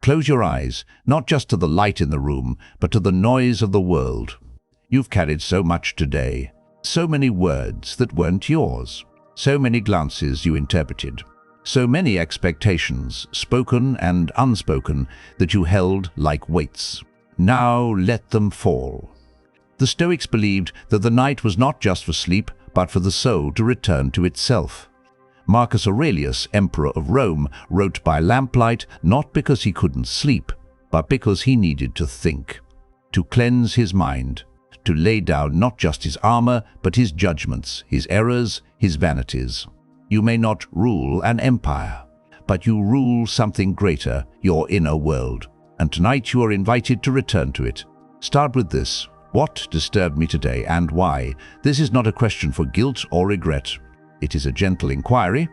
Close your eyes, not just to the light in the room, but to the noise of the world. You've carried so much today, so many words that weren't yours, so many glances you interpreted, so many expectations, spoken and unspoken, that you held like weights. Now let them fall. The Stoics believed that the night was not just for sleep, but for the soul to return to itself. Marcus Aurelius, emperor of Rome, wrote by lamplight not because he couldn't sleep, but because he needed to think, to cleanse his mind, to lay down not just his armor, but his judgments, his errors, his vanities. You may not rule an empire, but you rule something greater, your inner world. And tonight you are invited to return to it. Start with this. What disturbed me today and why? This is not a question for guilt or regret. It is a gentle inquiry,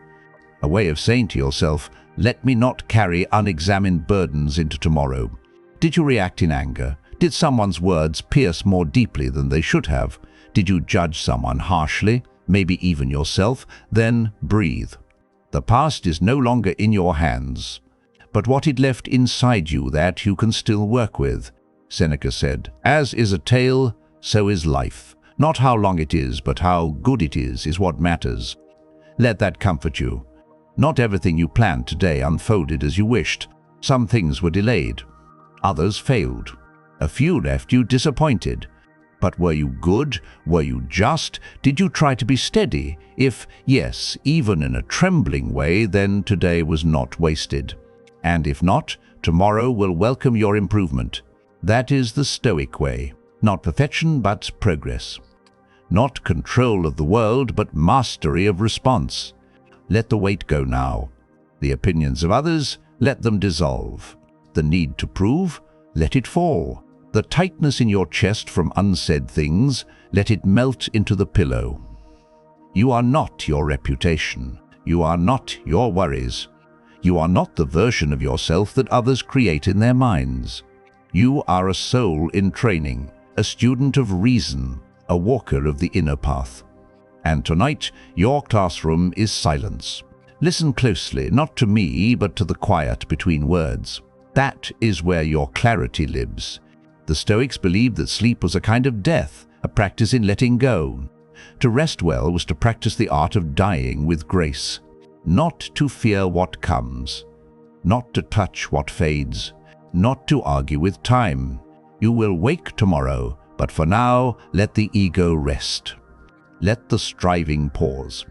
a way of saying to yourself, let me not carry unexamined burdens into tomorrow. Did you react in anger? Did someone's words pierce more deeply than they should have? Did you judge someone harshly, maybe even yourself? Then breathe. The past is no longer in your hands, but what it left inside you that you can still work with. Seneca said, as is a tale, so is life. Not how long it is, but how good it is what matters. Let that comfort you. Not everything you planned today unfolded as you wished. Some things were delayed. Others failed. A few left you disappointed. But were you good? Were you just? Did you try to be steady? If yes, even in a trembling way, then today was not wasted. And if not, tomorrow will welcome your improvement. That is the Stoic way. Not perfection, but progress. Not control of the world, but mastery of response. Let the weight go now. The opinions of others, let them dissolve. The need to prove, let it fall. The tightness in your chest from unsaid things, let it melt into the pillow. You are not your reputation. You are not your worries. You are not the version of yourself that others create in their minds. You are a soul in training, a student of reason, a walker of the inner path. And tonight, your classroom is silence. Listen closely, not to me, but to the quiet between words. That is where your clarity lives. The Stoics believed that sleep was a kind of death, a practice in letting go. To rest well was to practice the art of dying with grace. Not to fear what comes, not to touch what fades, not to argue with time. You will wake tomorrow, but for now, let the ego rest. Let the striving pause.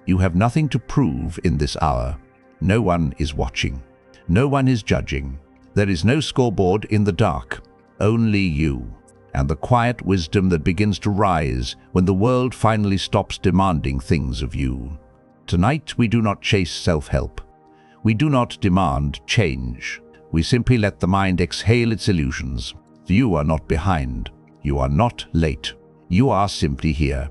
You have nothing to prove in this hour. No one is watching. No one is judging. There is no scoreboard in the dark. Only you, and the quiet wisdom that begins to rise when the world finally stops demanding things of you. Tonight, we do not chase self-help. We do not demand change. We simply let the mind exhale its illusions. You are not behind. You are not late. You are simply here.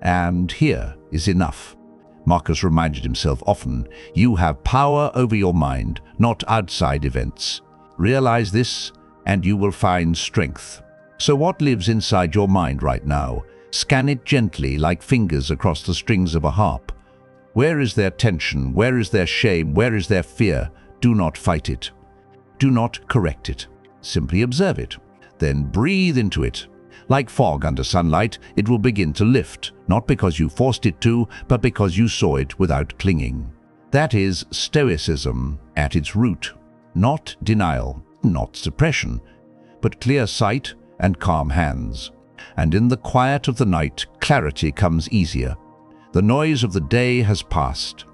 And here is enough. Marcus reminded himself often, you have power over your mind, not outside events. Realize this, and you will find strength. So what lives inside your mind right now? Scan it gently like fingers across the strings of a harp. Where is there tension? Where is there shame? Where is there fear? Do not fight it. Do not correct it. Simply observe it. Then breathe into it. Like fog under sunlight, it will begin to lift, not because you forced it to, but because you saw it without clinging. That is Stoicism at its root. Not denial, not suppression, but clear sight and calm hands. And in the quiet of the night, clarity comes easier. The noise of the day has passed.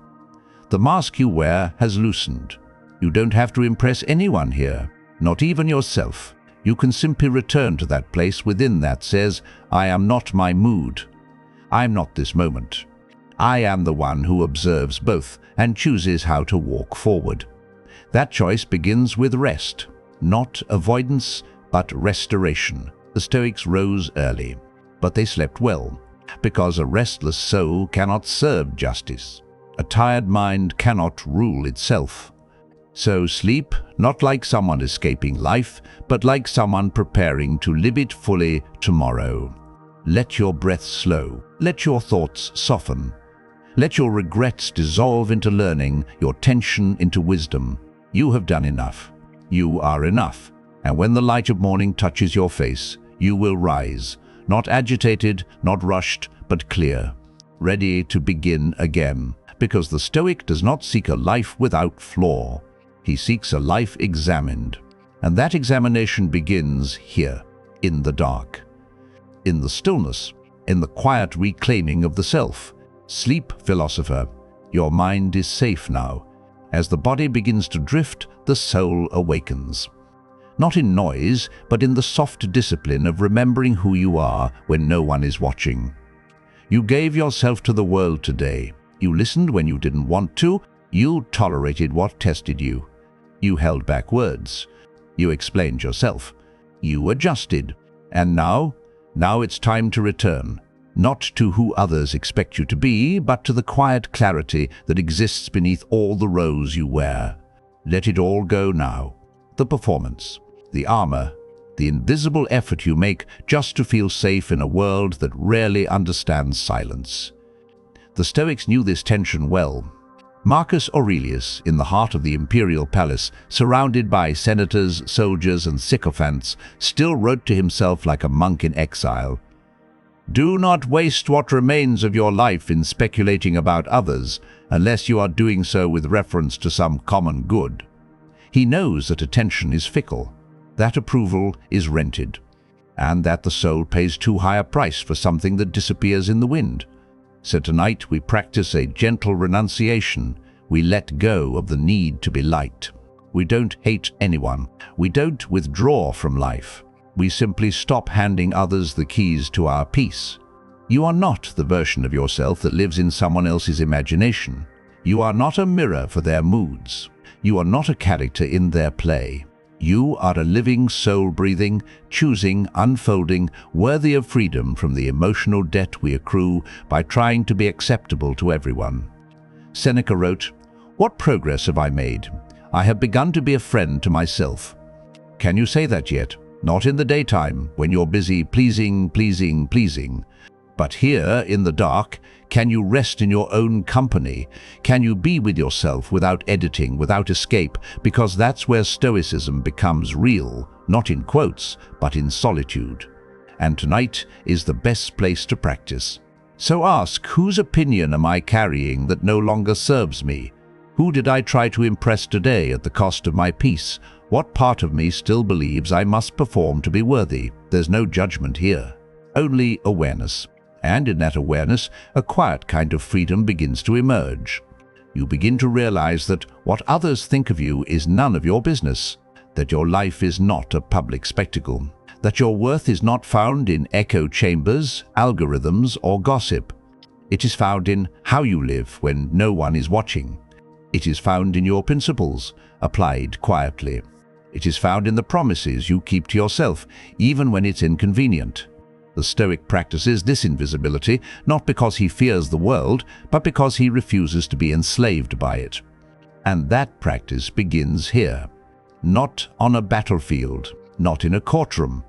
The mask you wear has loosened. You don't have to impress anyone here, not even yourself. You can simply return to that place within that says, I am not my mood. I am not this moment. I am the one who observes both and chooses how to walk forward. That choice begins with rest, not avoidance, but restoration. The Stoics rose early, but they slept well, because a restless soul cannot serve justice. A tired mind cannot rule itself. So sleep, not like someone escaping life, but like someone preparing to live it fully tomorrow. Let your breath slow. Let your thoughts soften. Let your regrets dissolve into learning, your tension into wisdom. You have done enough. You are enough, and when the light of morning touches your face, you will rise, not agitated, not rushed, but clear, ready to begin again, because the Stoic does not seek a life without flaw. He seeks a life examined, and that examination begins here, in the dark, in the stillness, in the quiet reclaiming of the self. Sleep, philosopher. Your mind is safe now. As the body begins to drift, the soul awakens. Not in noise, but in the soft discipline of remembering who you are when no one is watching. You gave yourself to the world today. You listened when you didn't want to. You tolerated what tested you. You held back words. You explained yourself. You adjusted. And now it's time to return. Not to who others expect you to be, but to the quiet clarity that exists beneath all the roles you wear. Let it all go now. The performance, the armor, the invisible effort you make just to feel safe in a world that rarely understands silence. The Stoics knew this tension well. Marcus Aurelius, in the heart of the imperial palace, surrounded by senators, soldiers, and sycophants, still wrote to himself like a monk in exile, "Do not waste what remains of your life in speculating about others, unless you are doing so with reference to some common good." He knows that attention is fickle, that approval is rented, and that the soul pays too high a price for something that disappears in the wind. So tonight we practice a gentle renunciation. We let go of the need to be liked. We don't hate anyone. We don't withdraw from life. We simply stop handing others the keys to our peace. You are not the version of yourself that lives in someone else's imagination. You are not a mirror for their moods. You are not a character in their play. You are a living soul breathing, choosing, unfolding, worthy of freedom from the emotional debt we accrue by trying to be acceptable to everyone. Seneca wrote, "What progress have I made? I have begun to be a friend to myself." Can you say that yet? Not in the daytime, when you're busy pleasing. But here, in the dark, can you rest in your own company? Can you be with yourself without editing, without escape? Because that's where Stoicism becomes real, not in quotes, but in solitude. And tonight is the best place to practice. So ask, whose opinion am I carrying that no longer serves me? Who did I try to impress today at the cost of my peace? What part of me still believes I must perform to be worthy? There's no judgment here, only awareness. And in that awareness, a quiet kind of freedom begins to emerge. You begin to realize that what others think of you is none of your business, that your life is not a public spectacle, that your worth is not found in echo chambers, algorithms, or gossip. It is found in how you live when no one is watching. It is found in your principles, applied quietly. It is found in the promises you keep to yourself, even when it's inconvenient. The Stoic practices this invisibility not because he fears the world, but because he refuses to be enslaved by it. And that practice begins here. Not on a battlefield, not in a courtroom,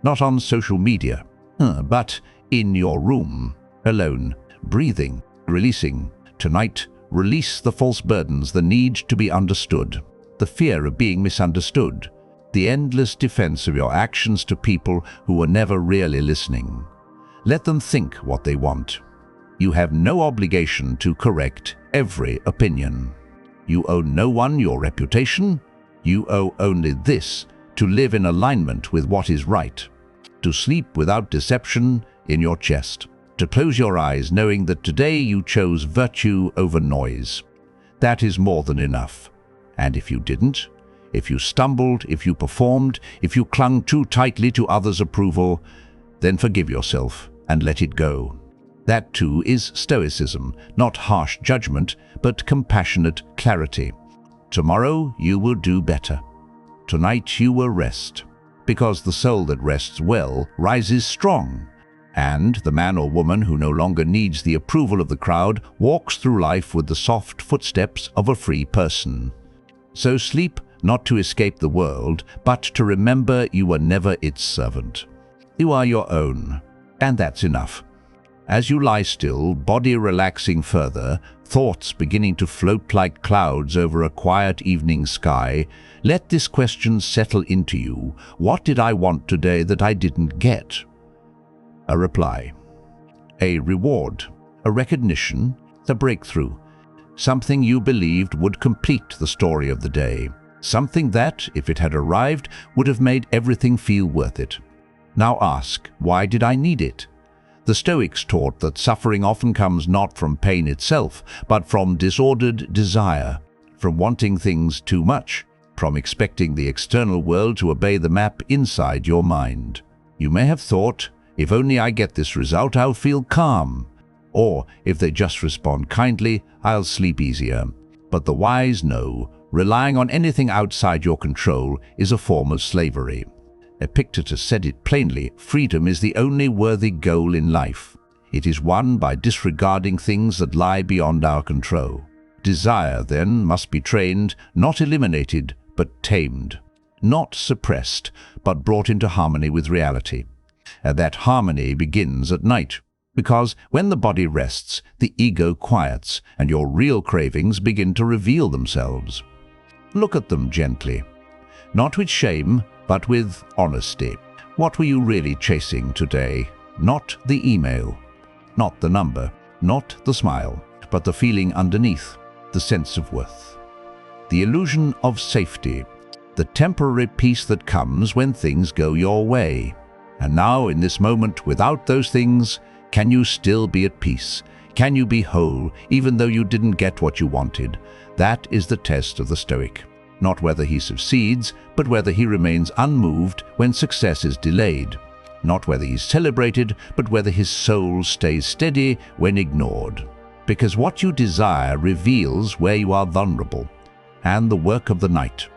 not on social media, but in your room, alone, breathing, releasing. Tonight, release the false burdens, the need to be understood, the fear of being misunderstood, the endless defense of your actions to people who were never really listening. Let them think what they want. You have no obligation to correct every opinion. You owe no one your reputation. You owe only this, to live in alignment with what is right, to sleep without deception in your chest, to close your eyes knowing that today you chose virtue over noise. That is more than enough. And if you didn't, if you stumbled, if you performed, if you clung too tightly to others' approval, then forgive yourself and let it go. That too is Stoicism, not harsh judgment, but compassionate clarity. Tomorrow you will do better. Tonight you will rest, because the soul that rests well rises strong, and the man or woman who no longer needs the approval of the crowd walks through life with the soft footsteps of a free person. So sleep not to escape the world, but to remember you were never its servant. You are your own, and that's enough. As you lie still, body relaxing further, thoughts beginning to float like clouds over a quiet evening sky, let this question settle into you. What did I want today that I didn't get? A reply. A reward. A recognition. A breakthrough. Something you believed would complete the story of the day. Something that, if it had arrived, would have made everything feel worth it. Now ask, why did I need it? The Stoics taught that suffering often comes not from pain itself, but from disordered desire, from wanting things too much, from expecting the external world to obey the map inside your mind. You may have thought, if only I get this result, I'll feel calm. Or, if they just respond kindly, I'll sleep easier. But the wise know, relying on anything outside your control is a form of slavery. Epictetus said it plainly, freedom is the only worthy goal in life. It is won by disregarding things that lie beyond our control. Desire, then, must be trained, not eliminated, but tamed. Not suppressed, but brought into harmony with reality. And that harmony begins at night, because when the body rests, the ego quiets, and your real cravings begin to reveal themselves. Look at them gently, not with shame, but with honesty. What were you really chasing today? Not the email, not the number, not the smile, but the feeling underneath, the sense of worth. The illusion of safety, the temporary peace that comes when things go your way. And now, in this moment, without those things, can you still be at peace? Can you be whole, even though you didn't get what you wanted? That is the test of the Stoic. Not whether he succeeds, but whether he remains unmoved when success is delayed. Not whether he's celebrated, but whether his soul stays steady when ignored. Because what you desire reveals where you are vulnerable. And the work of the night,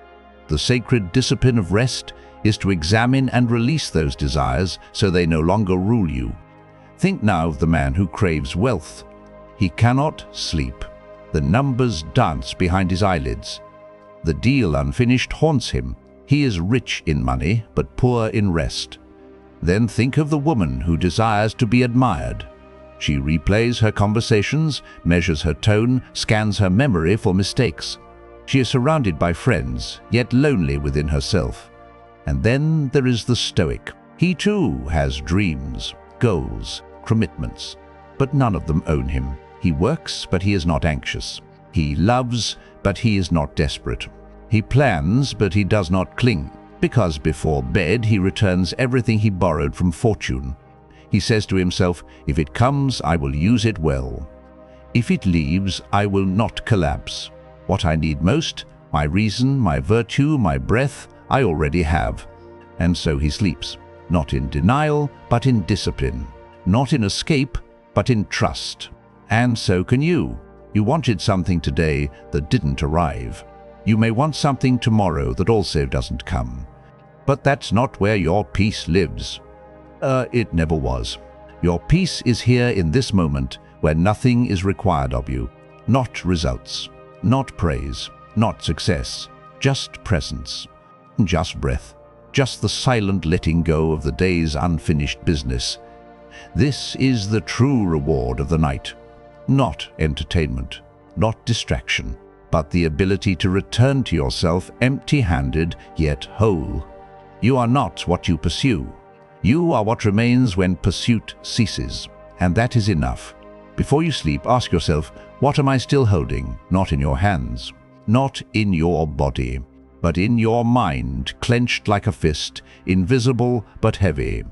the sacred discipline of rest, is to examine and release those desires so they no longer rule you. Think now of the man who craves wealth. He cannot sleep. The numbers dance behind his eyelids. The deal unfinished haunts him. He is rich in money, but poor in rest. Then think of the woman who desires to be admired. She replays her conversations, measures her tone, scans her memory for mistakes. She is surrounded by friends, yet lonely within herself. And then there is the Stoic. He too has dreams, goals, commitments, but none of them own him. He works, but he is not anxious. He loves, but he is not desperate. He plans, but he does not cling, because before bed he returns everything he borrowed from fortune. He says to himself, if it comes, I will use it well. If it leaves, I will not collapse. What I need most, my reason, my virtue, my breath, I already have. And so he sleeps, not in denial, but in discipline. Not in escape, but in trust. And so can you. You wanted something today that didn't arrive. You may want something tomorrow that also doesn't come. But that's not where your peace lives. It never was. Your peace is here in this moment, where nothing is required of you. Not results, not praise, not success, just presence, just breath, just the silent letting go of the day's unfinished business. This is the true reward of the night. Not entertainment, not distraction, but the ability to return to yourself empty-handed yet whole. You are not what you pursue. You are what remains when pursuit ceases, and that is enough. Before you sleep, ask yourself, what am I still holding? Not in your hands, not in your body, but in your mind, clenched like a fist, invisible but heavy.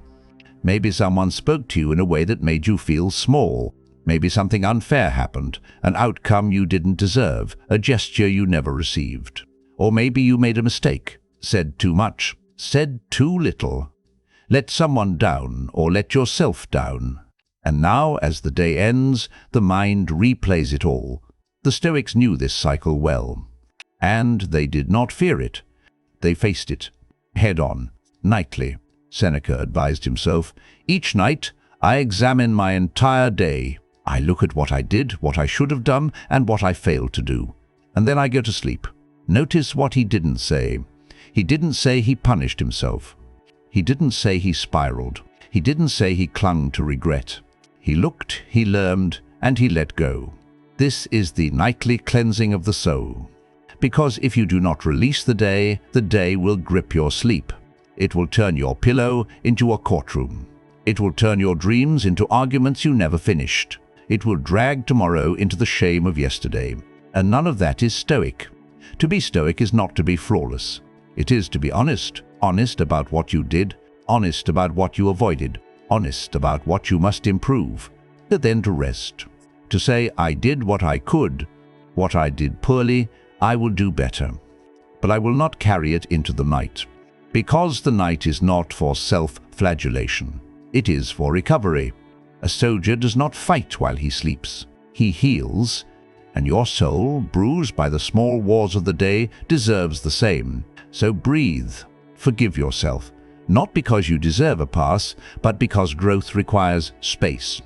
Maybe someone spoke to you in a way that made you feel small. Maybe something unfair happened, an outcome you didn't deserve, a gesture you never received. Or maybe you made a mistake, said too much, said too little, let someone down or let yourself down. And now, as the day ends, the mind replays it all. The Stoics knew this cycle well. And they did not fear it. They faced it, head on, nightly. Seneca advised himself, each night I examine my entire day. I look at what I did, what I should have done, and what I failed to do. And then I go to sleep. Notice what he didn't say. He didn't say he punished himself. He didn't say he spiraled. He didn't say he clung to regret. He looked, he learned, and he let go. This is the nightly cleansing of the soul. Because if you do not release the day will grip your sleep. It will turn your pillow into a courtroom. It will turn your dreams into arguments you never finished. It will drag tomorrow into the shame of yesterday. And none of that is Stoic. To be Stoic is not to be flawless. It is to be honest, honest about what you did, honest about what you avoided, honest about what you must improve, but then to rest. To say, I did what I could, what I did poorly, I will do better. But I will not carry it into the night. Because the night is not for self-flagellation. It is for recovery. A soldier does not fight while he sleeps. He heals, and your soul, bruised by the small wars of the day, deserves the same. So breathe. Forgive yourself, not because you deserve a pass, but because growth requires space.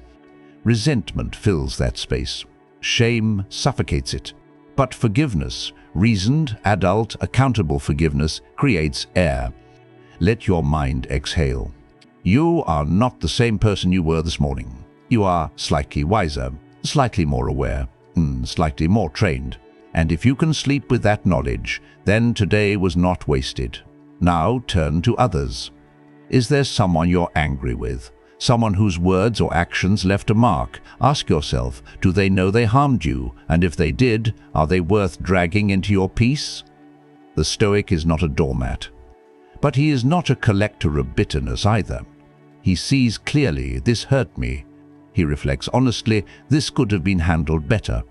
Resentment fills that space. Shame suffocates it. But forgiveness, reasoned, adult, accountable forgiveness, creates air. Let your mind exhale. You are not the same person you were this morning. You are slightly wiser, slightly more aware, slightly more trained. And if you can sleep with that knowledge, then today was not wasted. Now turn to others. Is there someone you're angry with? Someone whose words or actions left a mark? Ask yourself, do they know they harmed you? And if they did, are they worth dragging into your peace? The Stoic is not a doormat. But he is not a collector of bitterness either. He sees clearly, this hurt me. He reflects honestly, this could have been handled better.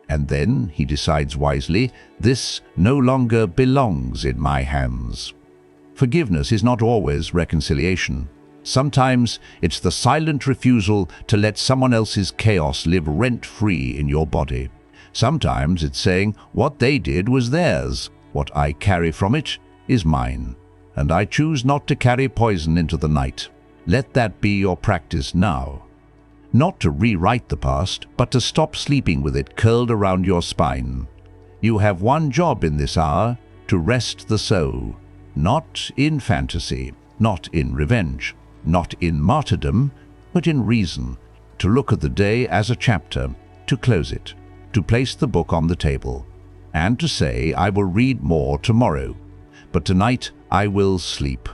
And then he decides wisely, this no longer belongs in my hands. Forgiveness is not always reconciliation. Sometimes it's the silent refusal to let someone else's chaos live rent-free in your body. Sometimes it's saying what they did was theirs. What I carry from it is mine. And I choose not to carry poison into the night. Let that be your practice now. Not to rewrite the past, but to stop sleeping with it curled around your spine. You have one job in this hour, to rest the soul. Not in fantasy, not in revenge, not in martyrdom, but in reason. To look at the day as a chapter, to close it, to place the book on the table, and to say, I will read more tomorrow, but tonight I will sleep.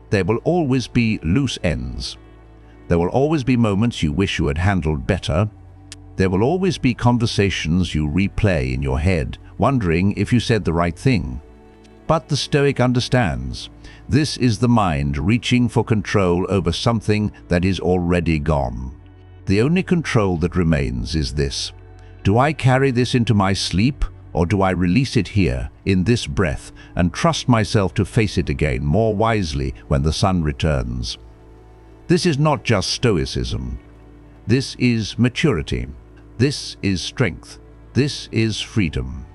There will always be loose ends. There will always be moments you wish you had handled better. There will always be conversations you replay in your head, wondering if you said the right thing. But the Stoic understands. This is the mind reaching for control over something that is already gone. The only control that remains is this. Do I carry this into my sleep, or do I release it here, in this breath, and trust myself to face it again more wisely when the sun returns? This is not just Stoicism. This is maturity. This is strength. This is freedom.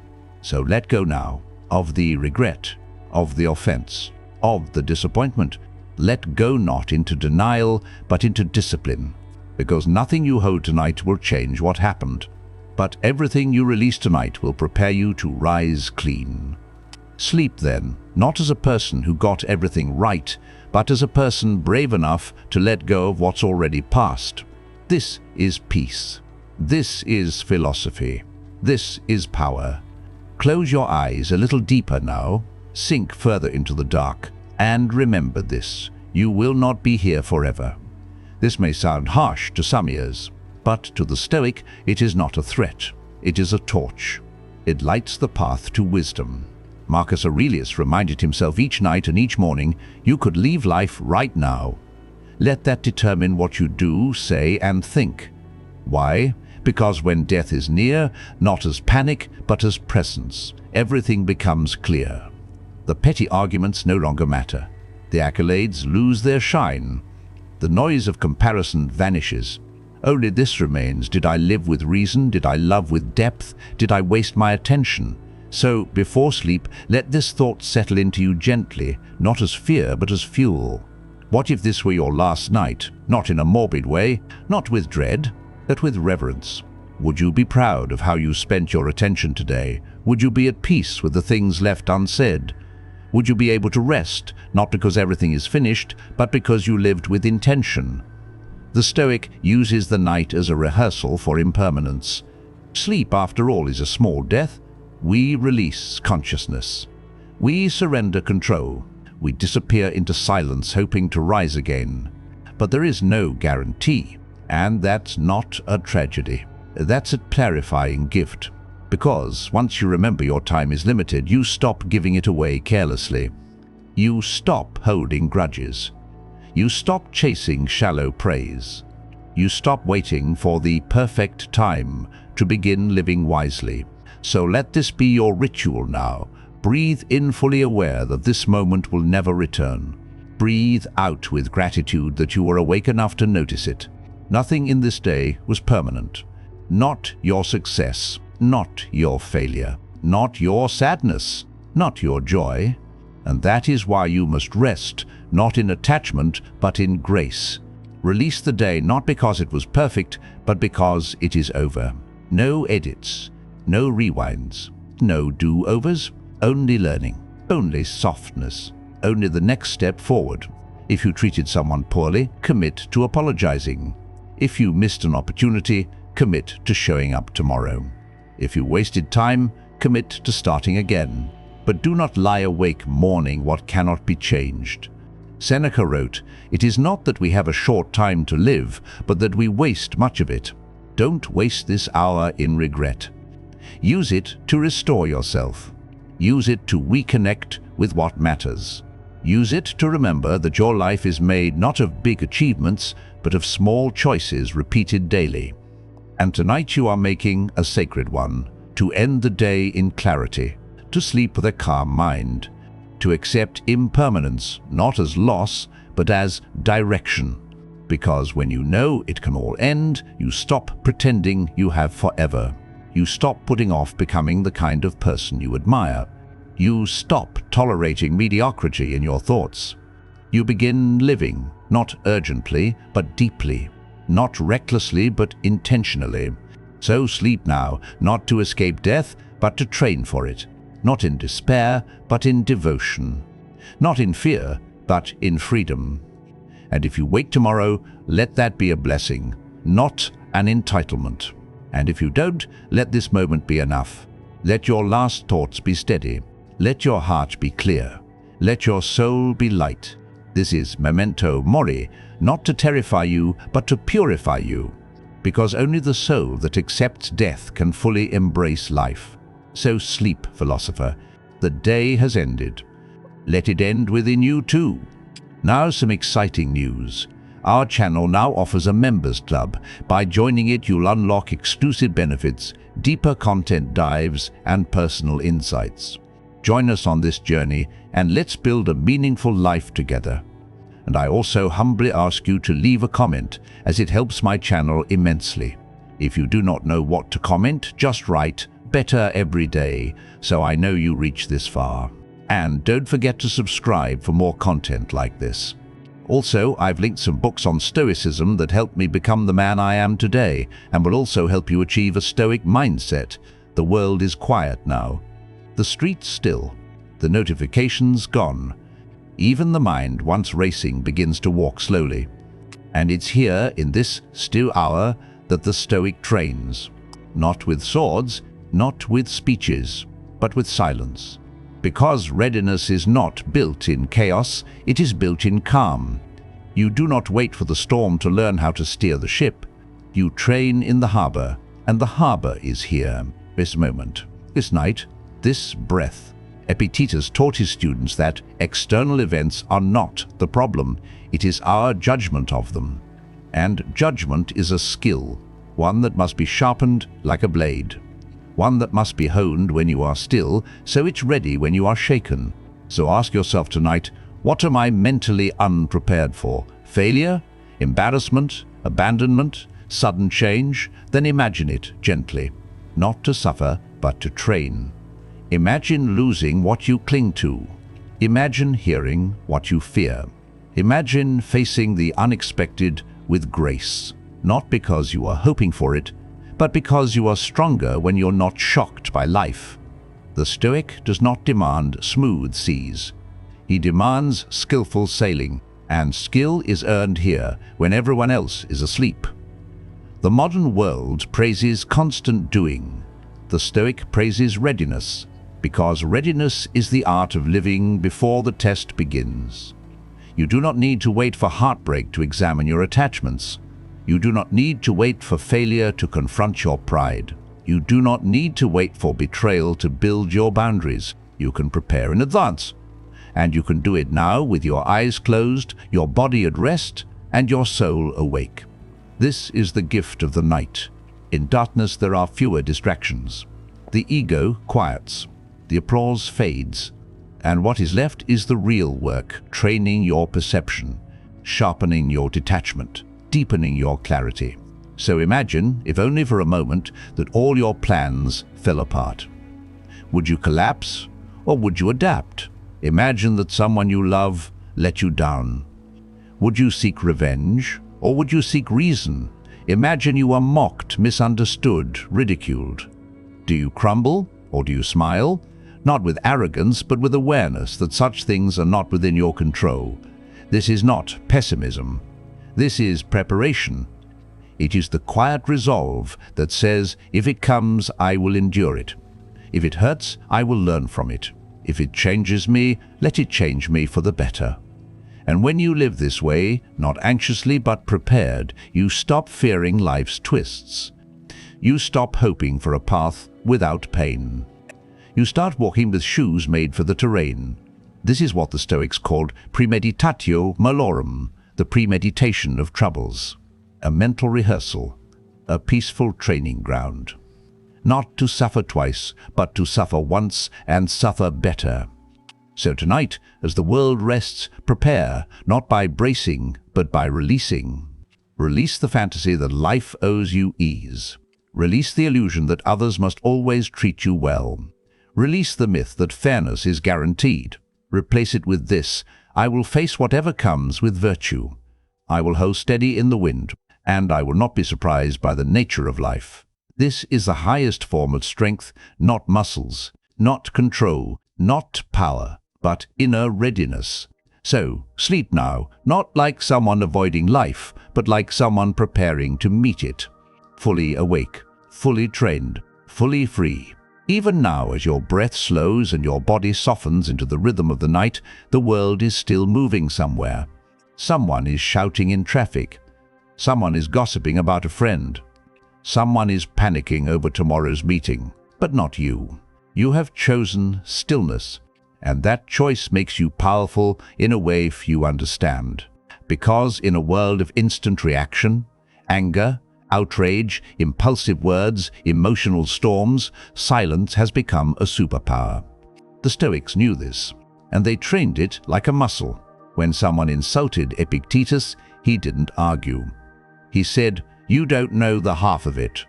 So let go now of the regret, of the offense, of the disappointment. Let go not into denial, but into discipline, because nothing you hold tonight will change what happened, but everything you release tonight will prepare you to rise clean. Sleep then, not as a person who got everything right, but as a person brave enough to let go of what's already past. This is peace. This is philosophy. This is power. Close your eyes a little deeper now, sink further into the dark, and remember this, you will not be here forever. This may sound harsh to some ears, but to the Stoic it is not a threat, it is a torch. It lights the path to wisdom. Marcus Aurelius reminded himself each night and each morning, you could leave life right now. Let that determine what you do, say, and think. Why? Because when death is near, not as panic, but as presence, everything becomes clear. The petty arguments no longer matter. The accolades lose their shine. The noise of comparison vanishes. Only this remains, did I live with reason? Did I love with depth? Did I waste my attention? So, before sleep, let this thought settle into you gently, not as fear, but as fuel. What if this were your last night? Not in a morbid way, not with dread, but with reverence. Would you be proud of how you spent your attention today? Would you be at peace with the things left unsaid? Would you be able to rest, not because everything is finished, but because you lived with intention? The Stoic uses the night as a rehearsal for impermanence. Sleep, after all, is a small death. We release consciousness. We surrender control. We disappear into silence, hoping to rise again. But there is no guarantee, and that's not a tragedy. That's a clarifying gift. Because once you remember your time is limited, you stop giving it away carelessly. You stop holding grudges. You stop chasing shallow praise. You stop waiting for the perfect time to begin living wisely. So let this be your ritual now. Breathe in fully aware that this moment will never return. Breathe out with gratitude that you were awake enough to notice it. Nothing in this day was permanent. Not your success, not your failure, not your sadness, not your joy. And that is why you must rest, not in attachment, but in grace. Release the day not because it was perfect, but because it is over. No edits, no rewinds, no do-overs, only learning, only softness, only the next step forward. If you treated someone poorly, commit to apologizing. If you missed an opportunity, commit to showing up tomorrow. If you wasted time, commit to starting again. But do not lie awake mourning what cannot be changed. Seneca wrote, "It is not that we have a short time to live, but that we waste much of it. Don't waste this hour in regret. Use it to restore yourself. Use it to reconnect with what matters. Use it to remember that your life is made not of big achievements, but of small choices repeated daily. And tonight you are making a sacred one, to end the day in clarity, to sleep with a calm mind, to accept impermanence not as loss, but as direction. Because when you know it can all end, you stop pretending you have forever. You stop putting off becoming the kind of person you admire. You stop tolerating mediocrity in your thoughts. You begin living, not urgently, but deeply, not recklessly, but intentionally. So sleep now, not to escape death, but to train for it. Not in despair, but in devotion. Not in fear, but in freedom. And if you wake tomorrow, let that be a blessing, not an entitlement. And if you don't, let this moment be enough. Let your last thoughts be steady. Let your heart be clear. Let your soul be light. This is memento mori, not to terrify you, but to purify you. Because only the soul that accepts death can fully embrace life. So sleep, philosopher. The day has ended. Let it end within you too. Now some exciting news. Our channel now offers a members club. By joining it, you'll unlock exclusive benefits, deeper content dives, and personal insights. Join us on this journey and let's build a meaningful life together. And I also humbly ask you to leave a comment, as it helps my channel immensely. If you do not know what to comment, just write "better every day" so I know you reach this far. And don't forget to subscribe for more content like this. Also, I've linked some books on Stoicism that helped me become the man I am today, and will also help you achieve a Stoic mindset. The world is quiet now. The streets still. The notifications gone. Even the mind, once racing, begins to walk slowly. And it's here, in this still hour, that the Stoic trains. Not with swords, not with speeches, but with silence. Because readiness is not built in chaos, it is built in calm. You do not wait for the storm to learn how to steer the ship. You train in the harbor, and the harbor is here, this moment, this night, this breath. Epictetus taught his students that external events are not the problem, it is our judgment of them. And judgment is a skill, one that must be sharpened like a blade. One that must be honed when you are still, so it's ready when you are shaken. So ask yourself tonight, what am I mentally unprepared for? Failure? Embarrassment? Abandonment? Sudden change? Then imagine it gently. Not to suffer, but to train. Imagine losing what you cling to. Imagine hearing what you fear. Imagine facing the unexpected with grace, not because you are hoping for it, but because you are stronger when you're not shocked by life. The Stoic does not demand smooth seas. He demands skillful sailing. and skill is earned here when everyone else is asleep. The modern world praises constant doing. The Stoic praises readiness, because readiness is the art of living before the test begins. You do not need to wait for heartbreak to examine your attachments. You do not need to wait for failure to confront your pride. You do not need to wait for betrayal to build your boundaries. You can prepare in advance. And you can do it now with your eyes closed, your body at rest, and your soul awake. This is the gift of the night. In darkness there are fewer distractions. The ego quiets, the applause fades, and what is left is the real work, training your perception, sharpening your detachment, deepening your clarity. So imagine, if only for a moment, that all your plans fell apart. Would you collapse, or would you adapt? Imagine that someone you love let you down. Would you seek revenge, or would you seek reason? Imagine you are mocked, misunderstood, ridiculed. Do you crumble, or do you smile? Not with arrogance, but with awareness that such things are not within your control. This is not pessimism. This is preparation. It is the quiet resolve that says, if it comes, I will endure it. If it hurts, I will learn from it. If it changes me, let it change me for the better. And when you live this way, not anxiously but prepared, you stop fearing life's twists. You stop hoping for a path without pain. You start walking with shoes made for the terrain. This is what the Stoics called premeditatio malorum, the premeditation of troubles. A mental rehearsal, a peaceful training ground. Not to suffer twice, but to suffer once and suffer better. So tonight, as the world rests, prepare, not by bracing, but by releasing. Release the fantasy that life owes you ease. Release the illusion that others must always treat you well. Release the myth that fairness is guaranteed. Replace it with this: I will face whatever comes with virtue. I will hold steady in the wind, and I will not be surprised by the nature of life. This is the highest form of strength, not muscles, not control, not power, but inner readiness. So, sleep now, not like someone avoiding life, but like someone preparing to meet it. Fully awake, fully trained, fully free. Even now, as your breath slows and your body softens into the rhythm of the night, the world is still moving somewhere. Someone is shouting in traffic. Someone is gossiping about a friend. Someone is panicking over tomorrow's meeting, but not you. You have chosen stillness, and that choice makes you powerful in a way few understand. Because in a world of instant reaction, anger, outrage, impulsive words, emotional storms, silence has become a superpower. The Stoics knew this, and they trained it like a muscle. When someone insulted Epictetus, he didn't argue. He said, "You don't know the half of it.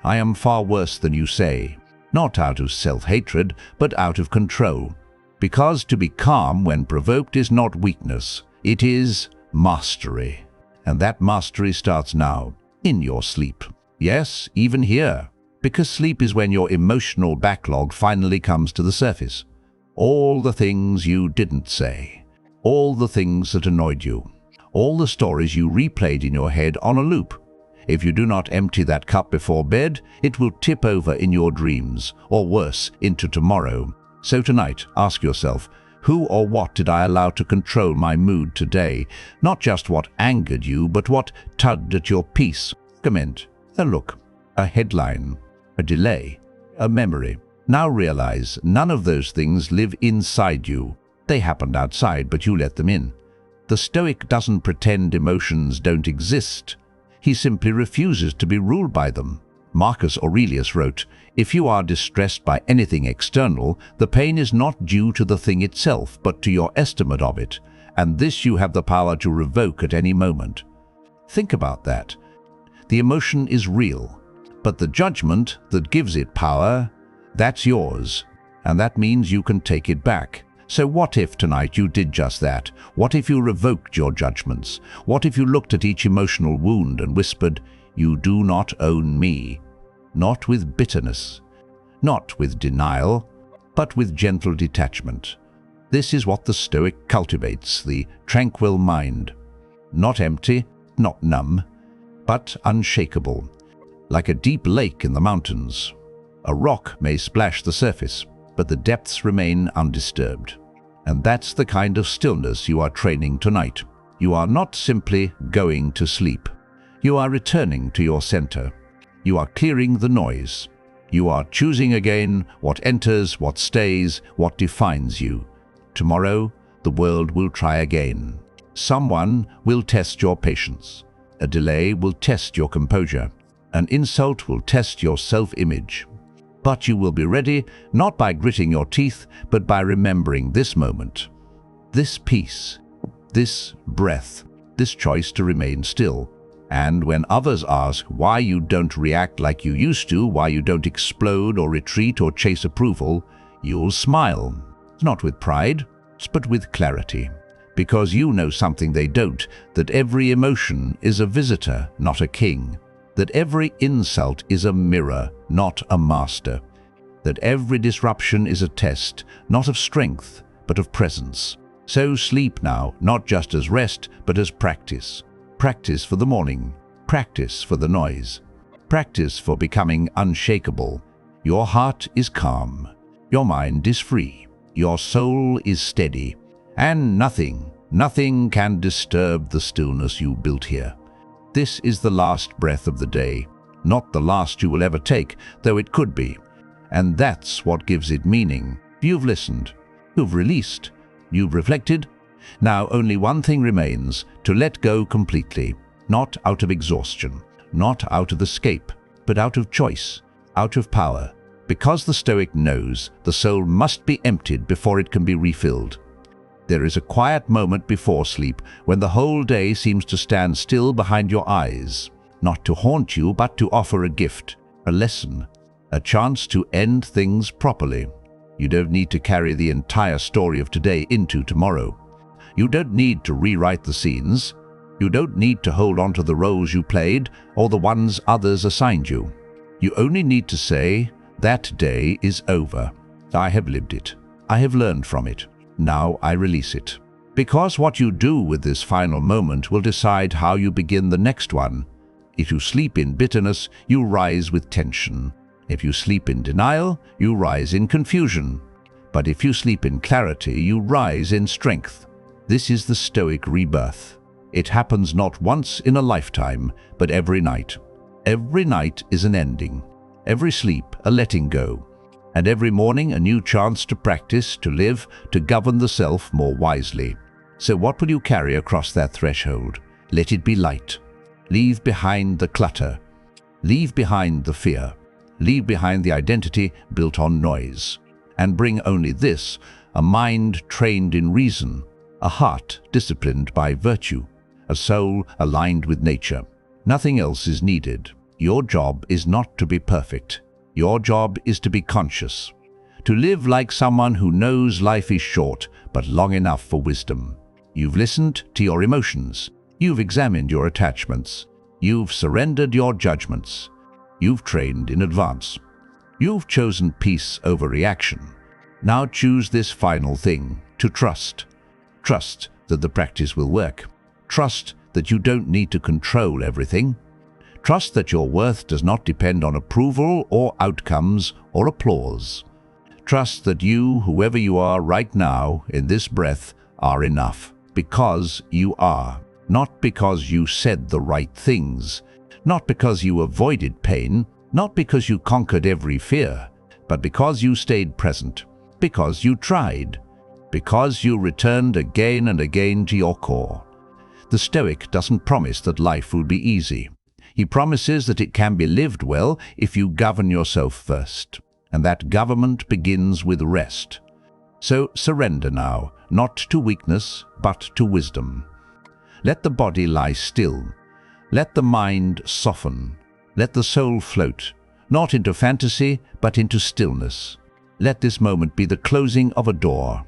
I am far worse than you say," not out of self-hatred, but out of control. Because to be calm when provoked is not weakness, it is mastery. And that mastery starts now, in your sleep. Yes, even here, because sleep is when your emotional backlog finally comes to the surface. All the things you didn't say, all the things that annoyed you, all the stories you replayed in your head on a loop. If you do not empty that cup before bed, it will tip over in your dreams, or worse, into tomorrow. So tonight, ask yourself, who or what did I allow to control my mood today? Not just what angered you, but what tugged at your peace. Comment, a look, a headline, a delay, a memory. Now realize none of those things live inside you. They happened outside, but you let them in. The Stoic doesn't pretend emotions don't exist. He simply refuses to be ruled by them. Marcus Aurelius wrote, "If you are distressed by anything external, the pain is not due to the thing itself, but to your estimate of it, and this you have the power to revoke at any moment." Think about that. The emotion is real, but the judgment that gives it power, that's yours, and that means you can take it back. So what if tonight you did just that? What if you revoked your judgments? What if you looked at each emotional wound and whispered, "You do not own me"? Not with bitterness, not with denial, but with gentle detachment. This is what the Stoic cultivates, the tranquil mind. Not empty, not numb, but unshakable, like a deep lake in the mountains. A rock may splash the surface, but the depths remain undisturbed. And that's the kind of stillness you are training tonight. You are not simply going to sleep. You are returning to your center. You are clearing the noise. You are choosing again what enters, what stays, what defines you. Tomorrow, the world will try again. Someone will test your patience. A delay will test your composure. An insult will test your self-image. But you will be ready, not by gritting your teeth, but by remembering this moment, this peace, this breath, this choice to remain still. And when others ask why you don't react like you used to, why you don't explode or retreat or chase approval, you'll smile. Not with pride, but with clarity. Because you know something they don't, that every emotion is a visitor, not a king. That every insult is a mirror, not a master. That every disruption is a test, not of strength, but of presence. So sleep now, not just as rest, but as practice. Practice for the morning. Practice for the noise. Practice for becoming unshakable. Your heart is calm. Your mind is free. Your soul is steady. And nothing can disturb the stillness you built here. This is the last breath of the day, not the last you will ever take, though it could be. And that's what gives it meaning. You've listened, you've released, you've reflected. Now only one thing remains, to let go completely, not out of exhaustion, not out of escape, but out of choice, out of power. Because the Stoic knows the soul must be emptied before it can be refilled. There is a quiet moment before sleep when the whole day seems to stand still behind your eyes, not to haunt you, but to offer a gift, a lesson, a chance to end things properly. You don't need to carry the entire story of today into tomorrow. You don't need to rewrite the scenes. You don't need to hold on to the roles you played or the ones others assigned you. You only need to say, that day is over. I have lived it. I have learned from it. Now I release it. Because what you do with this final moment will decide how you begin the next one. If you sleep in bitterness, you rise with tension. If you sleep in denial, you rise in confusion. But if you sleep in clarity, you rise in strength. This is the Stoic rebirth. It happens not once in a lifetime, but every night. Every night is an ending. Every sleep a letting go. And every morning a new chance to practice, to live, to govern the self more wisely. So what will you carry across that threshold? Let it be light. Leave behind the clutter. Leave behind the fear. Leave behind the identity built on noise. And bring only this, a mind trained in reason, a heart disciplined by virtue, a soul aligned with nature. Nothing else is needed. Your job is not to be perfect. Your job is to be conscious, to live like someone who knows life is short, but long enough for wisdom. You've listened to your emotions. You've examined your attachments. You've surrendered your judgments. You've trained in advance. You've chosen peace over reaction. Now choose this final thing, to trust. Trust that the practice will work. Trust that you don't need to control everything. Trust that your worth does not depend on approval or outcomes or applause. Trust that you, whoever you are right now in this breath, are enough because you are, not because you said the right things, not because you avoided pain, not because you conquered every fear, but because you stayed present, because you tried, because you returned again and again to your core. The Stoic doesn't promise that life will be easy. He promises that it can be lived well if you govern yourself first, and that government begins with rest. So surrender now, not to weakness, but to wisdom. Let the body lie still. Let the mind soften. Let the soul float, not into fantasy, but into stillness. Let this moment be the closing of a door.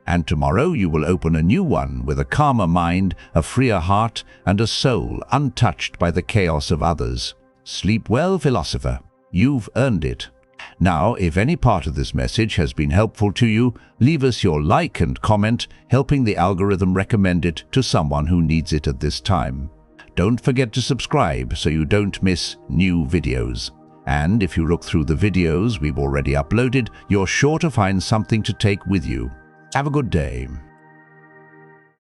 And tomorrow you will open a new one with a calmer mind, a freer heart, and a soul untouched by the chaos of others. Sleep well, philosopher. You've earned it. Now, if any part of this message has been helpful to you, leave us your like and comment, helping the algorithm recommend it to someone who needs it at this time. Don't forget to subscribe so you don't miss new videos. And if you look through the videos we've already uploaded, you're sure to find something to take with you. Have a good day.